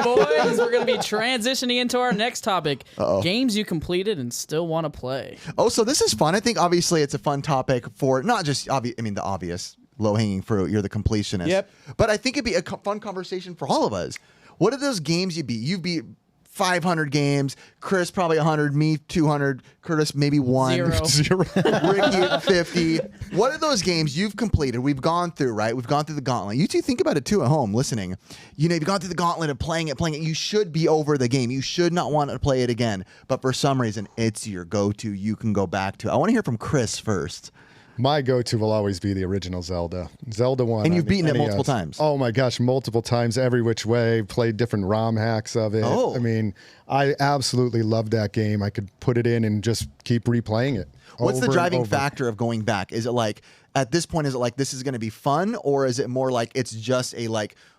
boys. We're going to be transitioning into our next topic. Games you completed and still want to play. Oh, so this is fun. I think obviously it's a fun topic for not just the obvious low-hanging fruit. You're the completionist. Yep. But I think it'd be a fun conversation for all of us. What are those games you beat? You beat 500 games. Chris probably 100. Me 200. Curtis maybe 1. Zero. Ricky 50. What are those games you've completed? We've gone through, right? We've gone through the gauntlet. You two think about it too at home, listening. You know, you've gone through the gauntlet of playing it. You should be over the game. You should not want to play it again. But for some reason, it's your go-to. You can go back to. I want to hear from Chris first. My go-to will always be the original Zelda. Zelda 1. And you've beaten it multiple times. Oh my gosh, multiple times, every which way. Played different ROM hacks of it. Oh. I mean, I absolutely love that game. I could put it in and just keep replaying it. What's the over and driving over. factor of going back? Is it like, at this point, is it like this is going to be fun? Or is it more like it's just a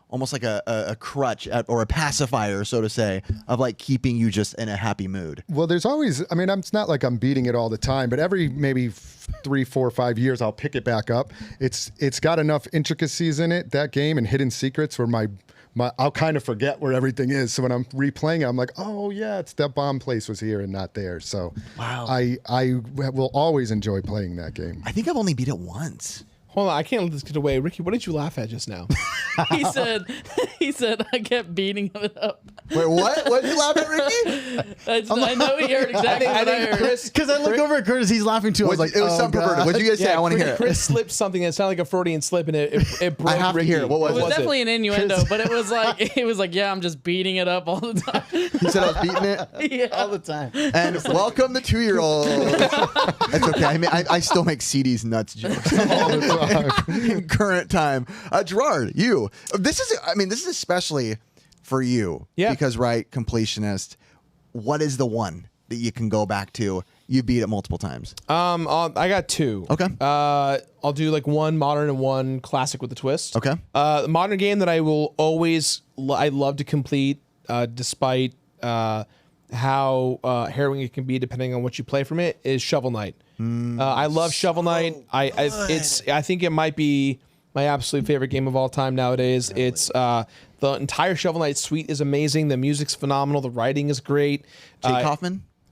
almost like a crutch or a pacifier, so to say, of like keeping you just in a happy mood? Well, there's always, I mean, it's not like I'm beating it all the time, but every maybe 3, 4, 5 years, I'll pick it back up. It's got enough intricacies in it, that game, and hidden secrets where I'll kind of forget where everything is. So when I'm replaying it, I'm like, oh yeah, it's that bomb place was here and not there. So Wow. I will always enjoy playing that game. I think I've only beat it once. Hold on, I can't let this get away. Ricky, what did you laugh at just now? He said, I kept beating it up. Wait, what? What did you laugh at, Ricky? I know he heard exactly what I heard. Chris, Because I look over at Curtis, he's laughing too. I was like, it was oh, something God. perverted. What did you guys say? I want to hear it. Chris slipped something that sounded like a Freudian slip, and it broke I have to Ricky. hear it. What was It was it? definitely an innuendo, but it was like, yeah, I'm just beating it up all the time. He said I was beating it. Yeah. all the time. And welcome the 2-year-old. That's okay. I mean, I still make CD's nuts jokes all the time in current time. Gerard, you. This is especially for you. Yeah. Because, right, completionist. What is the one that you can go back to? You beat it multiple times. I got 2. Okay. I'll do like one modern and one classic with a twist. Okay. The modern game that I will always I love to complete, despite how harrowing it can be depending on what you play from it, is Shovel Knight. I love Shovel Knight. I think it might be my absolute favorite game of all time nowadays. It's the entire Shovel Knight suite is amazing. The music's phenomenal. The writing is great.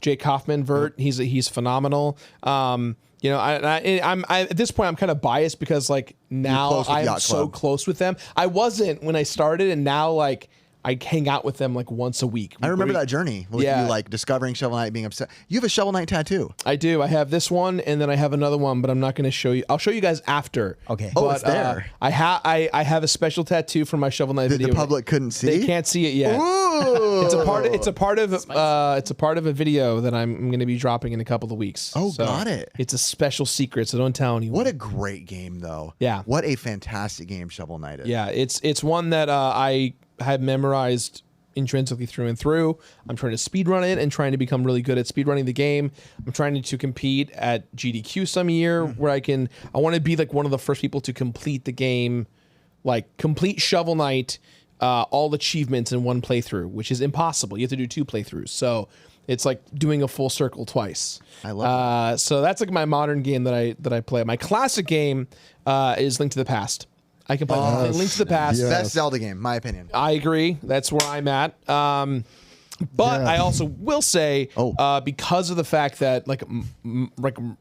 Jake Kaufman, Vert, he's phenomenal. You know, I'm at this point I'm kind of biased because like now I'm so close with them. I wasn't when I started, and now like I hang out with them like once a week. I remember that journey with you like discovering Shovel Knight, being upset. You have a Shovel Knight tattoo. I do. I have this one, and then I have another one, but I'm not going to show you. I'll show you guys after. Okay. Oh, it's there. I have a special tattoo for my Shovel Knight video. The public couldn't see. They can't see it yet. Ooh. It's a part of a video that I'm going to be dropping in a couple of weeks. Oh, got it. It's a special secret, so don't tell anyone. What a great game, though. Yeah. What a fantastic game Shovel Knight is. Yeah, it's one that I have memorized intrinsically through and through. I'm trying to speedrun it and trying to become really good at speedrunning the game. I'm trying to compete at GDQ some year where I want to be like one of the first people to complete the game, like complete Shovel Knight, all achievements in one playthrough, which is impossible. You have to do 2 playthroughs. So it's like doing a full circle twice. I love so that's like my modern game that I play. My classic game is Link to the Past. I can play Link to the Past. Yes. Best Zelda game, my opinion. I agree. That's where I'm at. But I also will say, because of the fact that like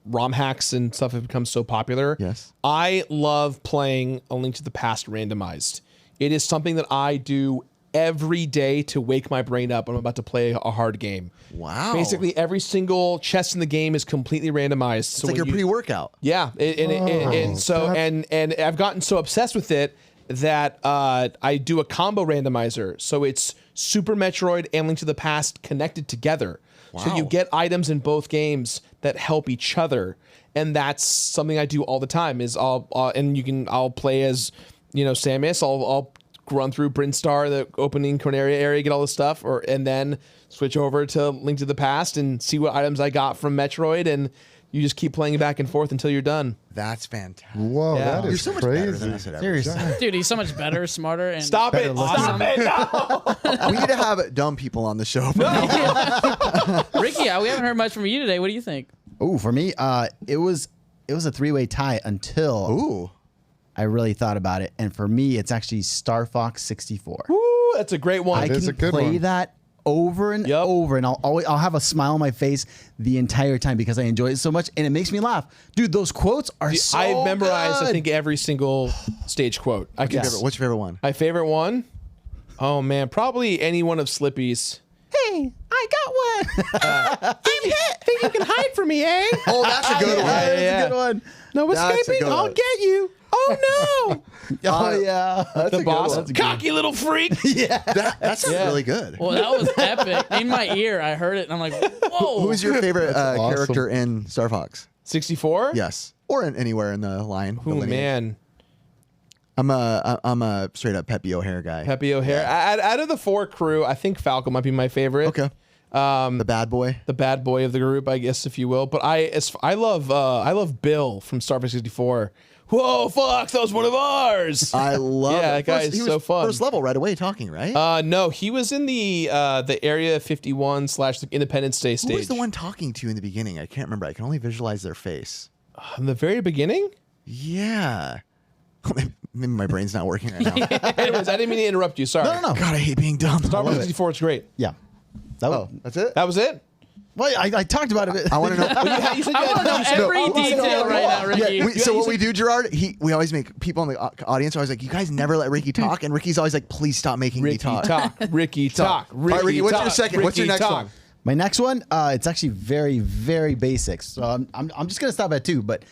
ROM hacks and stuff have become so popular, yes, I love playing A Link to the Past randomized. It is something that I do every day to wake my brain up when I'm about to play a hard game. Wow. Basically, every single chest in the game is completely randomized. It's like your pre-workout. Yeah, and I've gotten so obsessed with it that I do a combo randomizer. So it's Super Metroid and Link to the Past connected together. Wow. So you get items in both games that help each other, and that's something I do all the time. I'll play as Samus. I'll run through Brinstar, the opening Corneria area, get all this stuff, and then switch over to Link to the Past and see what items I got from Metroid, and you just keep playing back and forth until you're done. That's fantastic. Whoa, that is You're so much crazy. better than I said ever. Seriously. Dude, he's so much better, smarter, and Stop it! awesome. We need to have dumb people on the show. Ricky, we haven't heard much from you today. What do you think? Oh, for me, it was a 3-way tie until Ooh. I really thought about it. And for me, it's actually Star Fox 64. Woo! Ooh, that's a great one. I is can a good play one. that over and over, and I'll have a smile on my face the entire time because I enjoy it so much, and it makes me laugh. Dude, those quotes are so I've memorized, good. I think, every single stage quote. What's your favorite one? My favorite one? Oh, man. Probably any one of Slippy's. Hey, I got one. I'm hit. Think you can hide from me, eh? Oh, that's a good one. That's yeah. a good one. No That's a escaping. good I'll one. get you. Oh, no. Oh yeah. That's The a good boss. one. Cocky little freak. That's really good. Well, that was epic. In my ear, I heard it, and I'm like, whoa. Who's your favorite awesome. character in Star Fox? 64? Yes, or anywhere in the line. the Oh, lineage. man. I'm a straight up Pepe O'Hare guy. Pepe O'Hare. Out of the 4 crew, I think Falco might be my favorite. Okay. The bad boy. The bad boy of the group, I guess, if you will. But I love Bill from Star Fox 64. Whoa, fuck, that was one of ours. I love. Yeah, it. that guy He is was so fun. First level right away, talking right. No, he was in the Area 51 / the Independence Day stage. Who was the one talking to you in the beginning? I can't remember. I can only visualize their face. In the very beginning? Yeah. Maybe my brain's not working right now. Anyways, I didn't mean to interrupt you. Sorry. No. God, I hate being dumb. Star Fox 64 is great. Yeah. That was, That's it. That was it? well, I talked about it. I want to know. You said you I had want to know no- every no, detail right now, Ricky. Yeah, so what we do, Gerard, we always make people in the audience are always like, you guys never let Ricky talk, and Ricky's always like, please stop making me Ricky talk. Ricky talk. All right, Ricky, what's your talk, second? What's your Ricky next talk. one? My next one, it's actually very, very basic. So I'm just gonna stop at 2. But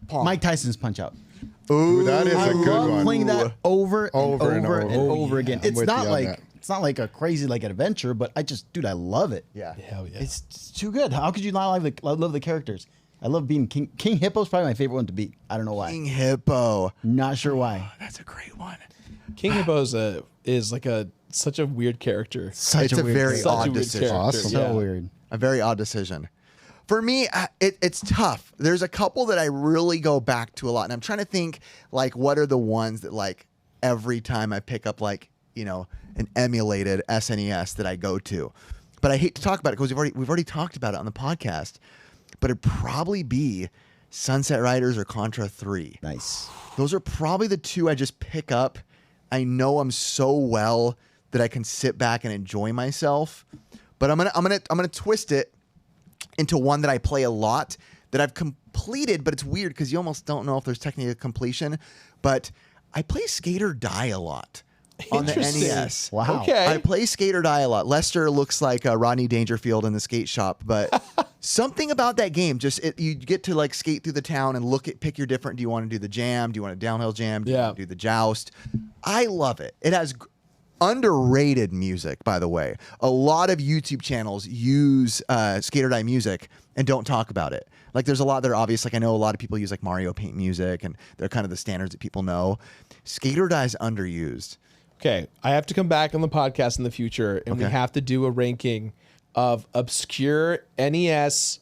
Pong. Mike Tyson's Punch Out. Ooh, that is I a good love one. playing that over and Over over and and over. over again. I'm It's with not you on like that. it's not like a crazy like an adventure, but I love it. Yeah. Hell yeah. It's too good. How could you not love the characters? I love being King. King Hippo's probably my favorite one to beat. I don't know why. King Hippo. Not sure why. That's a great one. King Hippo is like such a weird character. Such It's a very Such a odd weird decision. character. Awesome. so Yeah. weird. A very odd decision. For me, it's tough. There's a couple that I really go back to a lot, and I'm trying to think like what are the ones that like every time I pick up like an emulated SNES that I go to. But I hate to talk about it because we've already talked about it on the podcast. But it'd probably be Sunset Riders or Contra 3. Nice. Those are probably the 2 I just pick up. I know them so well that I can sit back and enjoy myself. But I'm gonna twist it into one that I play a lot that I've completed, but it's weird because you almost don't know if there's technically a completion. But I play Skate or Die a lot on the Interesting. NES. Wow. Okay. I play Skate or Die a lot. Lester looks like Rodney Dangerfield in the skate shop, but something about that game, you get to like skate through the town and pick your different. Do you want to do the jam? Do you want a downhill jam? Do you want to do the joust? I love it. It has underrated music, by the way. A lot of YouTube channels use Skate or Die music and don't talk about it. Like there's a lot that are obvious. Like I know a lot of people use like Mario Paint music, and they're kind of the standards that people know. Skate or Die is underused. Okay, I have to come back on the podcast in the future, and we have to do a ranking of obscure NES,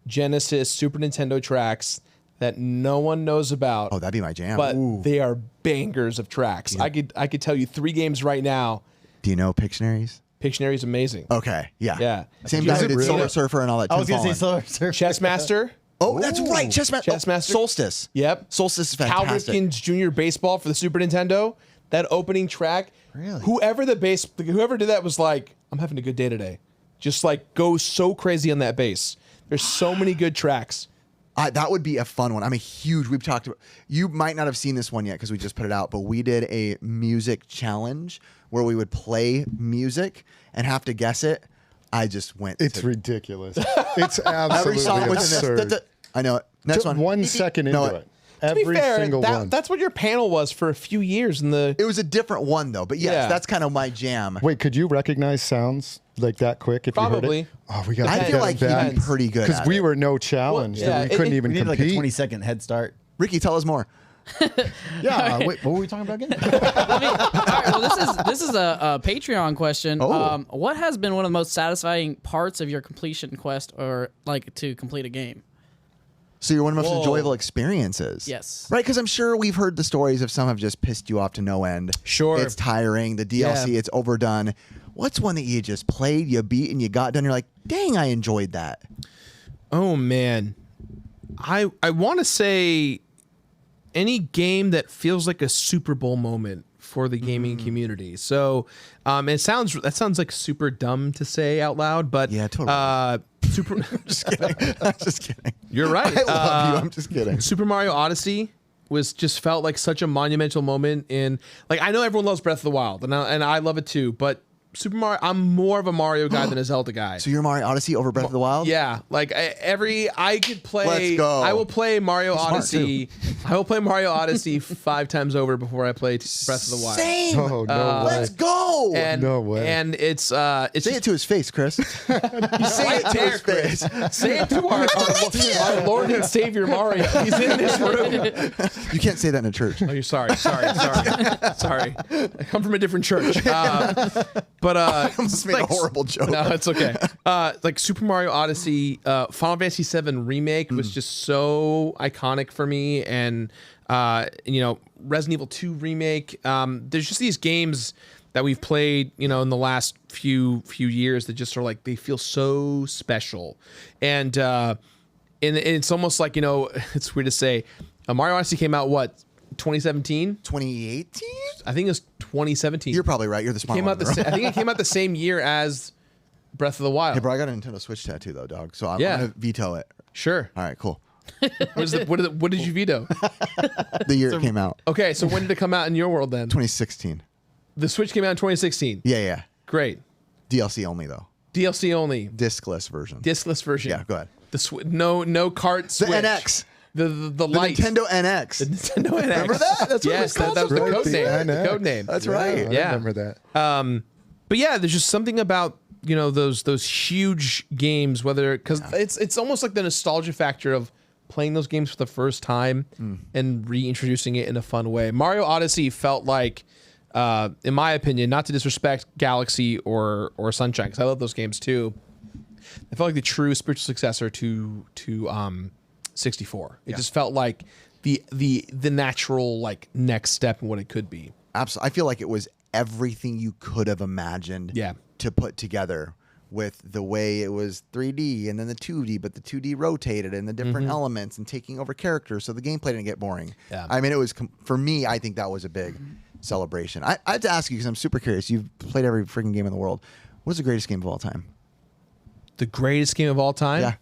Genesis, Super Nintendo tracks that no one knows about. Oh, that'd be my jam. But they are bangers of tracks. I could tell you 3 games right now. Do you know Pictionaries? Pictionary is amazing. Okay, yeah. Yeah. Same Is guy who it did really? Solar Surfer and all that. I was Tim gonna say Follen. Solar Surfer. Chessmaster. Oh, that's right. Chessmaster. Solstice. Yep. Solstice is Cal fantastic. Ripken's Junior Baseball for the Super Nintendo. That opening track. Really? Whoever did that was like, I'm having a good day today. Just like go so crazy on that bass. There's so many good tracks. That would be a fun one. We've talked about, you might not have seen this one yet because we just put it out, but we did a music challenge where we would play music and have to guess it. I just went. It's ridiculous. It's every song absolutely within absurd. this. I know it. Next Just one. 1 second No, into it. To be Every fair, single one. that's what your panel was for a few years in the. It was a different one though, but yes, Yeah. that's kind of my jam. Wait, could you recognize sounds like that quick if you Probably. heard it? Oh, we got to I get feel them like back. he'd be pretty good Because at we it. were no challenge. Well, yeah, we couldn't even We need like a compete. 20-second head start. Ricky, tell us more. Yeah. Wait, what were we talking about again? All right, well, this is a Patreon question. Oh. What has been one of the most satisfying parts of your completion quest, or like to complete a game? So you're one of the most Whoa. enjoyable experiences. Yes. Right, because I'm sure we've heard the stories of some have just pissed you off to no end. Sure. It's tiring. The DLC, it's overdone. What's one that you just played, you beat, and you got done? You're like, dang, I enjoyed that. Oh man, I want to say any game that feels like a Super Bowl moment for the gaming community. So that sounds like super dumb to say out loud, but Yeah, totally. super. Just kidding. I'm just kidding. You're right. I love you. I'm just kidding. Super Mario Odyssey just felt like such a monumental moment in, like, I know everyone loves Breath of the Wild, and I love it too, but Super Mario, I'm more of a Mario guy than a Zelda guy. So you're Mario Odyssey over Breath of the Wild? Yeah, like I could play. Let's go. I will play Mario Smart, Odyssey. I will play Mario Odyssey 5 times over before I play Breath of the Wild. Same. Oh, no way. Let's go. And, No way. And it's Say it to his face, Chris. You say it to his face. Say it to our Lord and Savior Mario. He's in this room. You can't say that in a church. Oh, you're sorry. I come from a different church. But I almost made a horrible joke. No, it's okay. Like Super Mario Odyssey, Final Fantasy VII Remake was just so iconic for me, and Resident Evil 2 Remake. There's just these games that we've played, in the last few years that just are like, they feel so special, and it's almost like, it's weird to say, Mario Odyssey came out 2017, 2018. I think it was 2017. You're probably right. You're the smart one. I think it came out the same year as Breath of the Wild. Hey, bro, I got a Nintendo Switch tattoo though, dog. So I'm Yeah. gonna veto it. Sure. All right, cool. What did you veto? The year it came out, Okay, so when did it come out in your world then? 2016. The Switch came out in 2016. Yeah. Great. DLC only though. DLC only. Discless version. Discless version. Yeah, go ahead. No cart The Switch. NX. The The light. Nintendo NX. The Nintendo NX. Remember that? That's what it was Yes, called. that was the Right, code the name. The NX. code name. That's right. I Yeah. remember that. But yeah, there's just something about those huge games, because it's almost like the nostalgia factor of playing those games for the first time and reintroducing it in a fun way. Mario Odyssey felt like, in my opinion, not to disrespect Galaxy or Sunshine, because I love those games too. It felt like the true spiritual successor to 64. It just felt like the natural next step in what it could be. Absolutely. I feel like it was everything you could have imagined to put together, with the way it was 3D and then the 2D, but the 2D rotated and the different elements and taking over characters, so the gameplay didn't get boring. Yeah. I mean, it was, for me, I think that was a big celebration. I have to ask you, because I'm super curious. You've played every freaking game in the world. What's the greatest game of all time? The greatest game of all time? Yeah.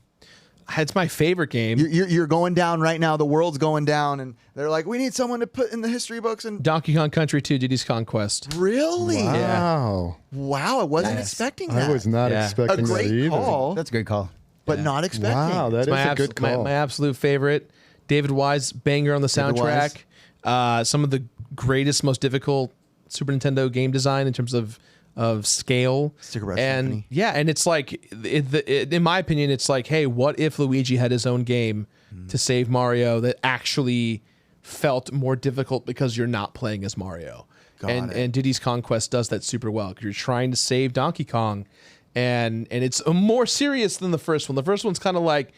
It's my favorite game. You're going down right now. The world's going down, and they're like, we need someone to put in the history books. And Donkey Kong Country 2, Diddy's Conquest. really, Wow. wow, I wasn't expecting that. I was not Yeah. expecting a that great either. call, That's a great call. but not expecting. Wow, that is a good call. My absolute favorite. David Wise, banger on the David soundtrack. Some of the greatest, most difficult Super Nintendo game design in terms of scale. Sticker Brush and Symphony. yeah, and it's like, in my opinion, it's like, hey, what if Luigi had his own game to save Mario that actually felt more difficult because you're not playing as Mario? Got it. And Diddy's Conquest does that super well, because you're trying to save Donkey Kong, and it's more serious than the first one. The first one's kind of like,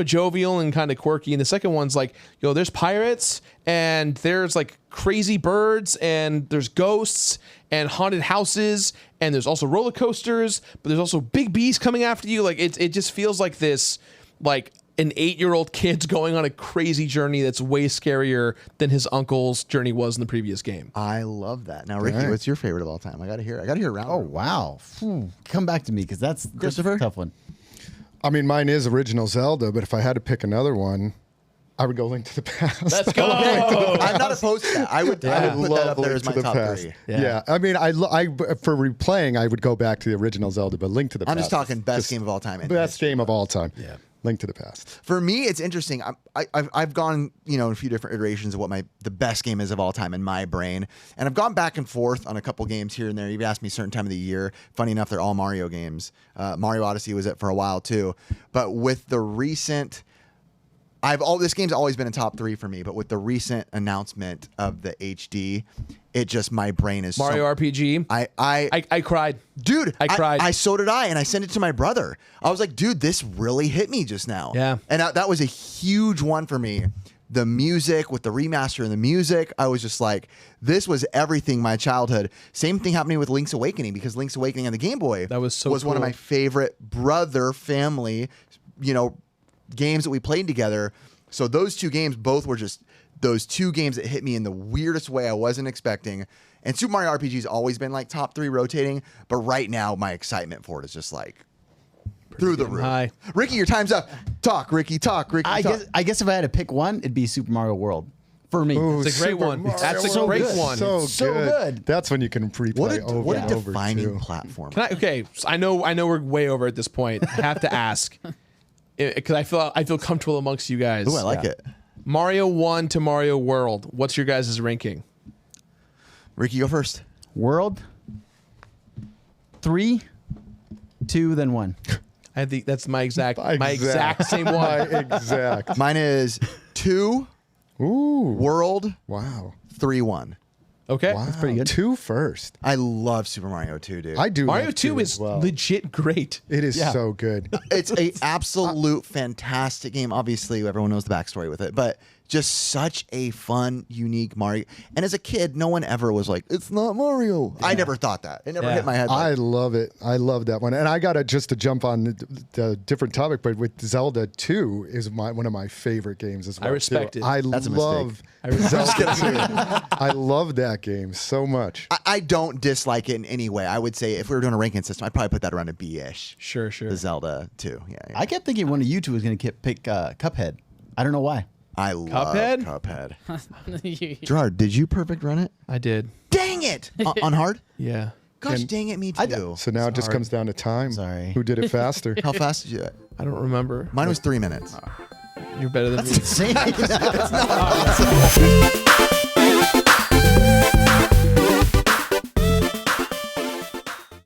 jovial and kind of quirky, and the second one's like, there's pirates, and there's like crazy birds, and there's ghosts and haunted houses, and there's also roller coasters, but there's also big bees coming after you. Like it just feels like this, like an 8-year-old kid's going on a crazy journey that's way scarier than his uncle's journey was in the previous game. I love that. Now, Ricky, Right. what's your favorite of all time? I got to hear a round. Oh wow. Come back to me, because that's Christopher? a tough one. I mean, mine is original Zelda, but if I had to pick another one, I would go Link to the Past. Let's go. I'm not opposed to that. I would put that up there Link as my to the top Past. 3. Yeah. I mean, for replaying, I would go back to the original Zelda, but Link to the I'm Past. just talking best game of all time. Best game of all time. Yeah. Link to the Past. For me, it's interesting. I've gone, a few different iterations of what the best game is of all time in my brain, and I've gone back and forth on a couple games here and there. You've asked me a certain time of the year. Funny enough, they're all Mario games. Mario Odyssey was it for a while too, but with the recent, this game's always been a top 3 for me. But with the recent announcement of the HD, it just, my brain is Mario so, RPG. I cried. Dude, I cried. So did I, and I sent it to my brother. I was like, dude, this really hit me just now. Yeah. And that was a huge one for me. The music, with the remaster and the music, I was just like, this was everything my childhood. Same thing happening with Link's Awakening, because Link's Awakening on the Game Boy That was so one of cool. my favorite family, games that we played together. So those two games both were just those two games that hit me in the weirdest way I wasn't expecting. And Super Mario RPG has always been like top 3 rotating, but right now my excitement for it is just like through the roof. high. Ricky, your time's up. Talk, Ricky. Talk, Ricky. Talk. I guess if I had to pick one, it'd be Super Mario World for me. Ooh, It's a great Super one. Mario That's a So great good. one. So good. That's when you can replay over What and a over defining too. platform. Okay, so I know we're way over at this point. I have to ask because I feel comfortable amongst you guys. Ooh, I like it. Mario 1 to Mario World. What's your guys' ranking? Ricky, go first. World 3, 2, then 1. I think that's my exact same My one. exact. Mine is 2, Ooh. World, Wow. 3, 1. Okay. Wow. pretty good. 2 first. I love Super Mario 2, dude. I do. Mario love 2 as is well. legit great. It is Yeah. so good. It's a absolute fantastic game. Obviously, everyone knows the backstory with it, but just such a fun, unique Mario. And as a kid, no one ever was like, "It's not Mario." I never thought that. It never Yeah. hit my head. I Like, love it. I love that one. And I got to just to jump on the different topic, but with Zelda 2 is one of my favorite games as well. respect too. it. I That's a love Zelda 2. I love that game so much. I don't dislike it in any way. I would say if we were doing a ranking system, I'd probably put that around a B-ish. Sure. The Zelda 2. Yeah. I kept thinking one of you two was going to pick Cuphead. I don't know why. I love Cuphead? Cuphead. Gerard, did you perfect run it? I did. Dang it! On hard? Yeah. Gosh, And- dang it, me too. So now it just hard. comes down to time. Sorry. Who did it faster? How fast did you do it? I don't remember. Mine was 3 minutes. You're better than me. Insane. It's not awesome.